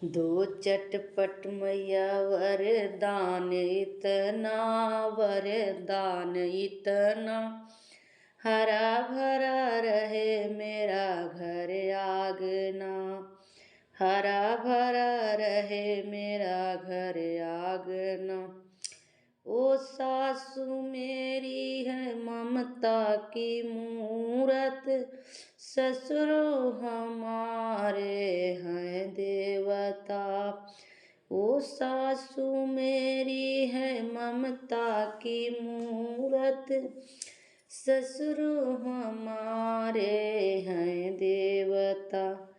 दो चटपट मैया वरदान इतना, वरदान इतना, हरा भरा रहे मेरा घर आंगना, हरा भरा रहे मेरा घर आंगना। ओ सासू मेरी है ममता की मूरत, ससुर हमारे हैं देवता। ओ सासू मेरी है ममता की मूरत, ससुर हमारे हैं देवता।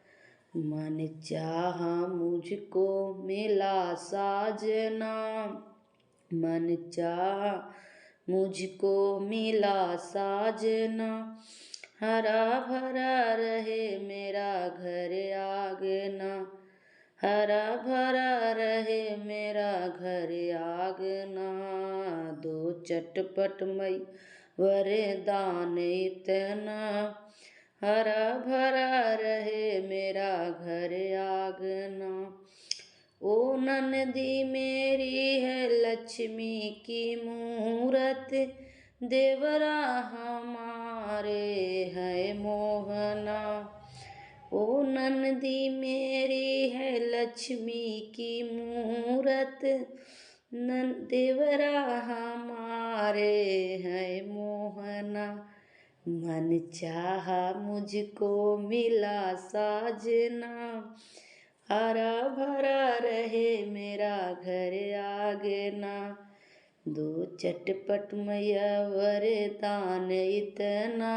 मन चाहा मुझको मिला साजना, मन चाहा मुझको मिला साजना, हरा भरा रहे मेरा घर आंगना, हरा भरा रहे मेरा घर आंगना। दो चटपट मई वरदान इतना, हरा भरा रहे मेरा घर आंगना। ओ नंदी मेरी है लक्ष्मी की मूरत, देवरा हमारे है मोहना। ओ नंदी मेरी है लक्ष्मी की मूरत, देवरा हमारे है मोहना। मन चाहा मुझको मिला साजना, हरा भरा रहे मेरा घर आंगना। दो चटपट मैया वरदान इतना,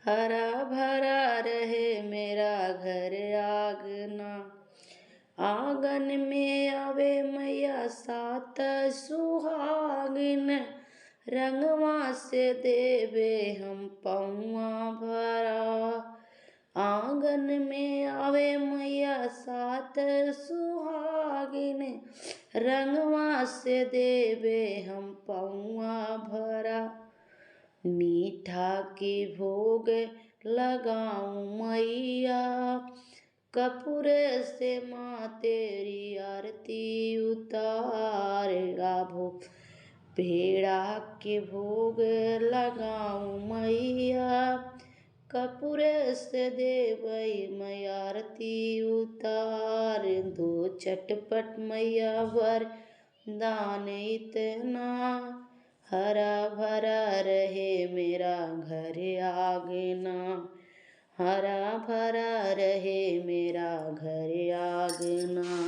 हरा भरा रहे मेरा घर आंगना। आंगन में आवे मैया सात सुहागिन, रंगवा से देवे हम पौआ भरा। आंगन में आवे मैया सात सुहागिन, रंगवा से देवे हम पौआ भरा। मीठा की भोग लगाऊं मैया, कपूर से माँ तेरी आरती उतार गाभो। पेड़ा के भोग लगाऊं मैया, कपूर से देवई मैया आरती उतार। दो चटपट मैया वरदान इतना, हरा भरा रहे मेरा घर आंगना, हरा भरा रहे मेरा घर आंगना।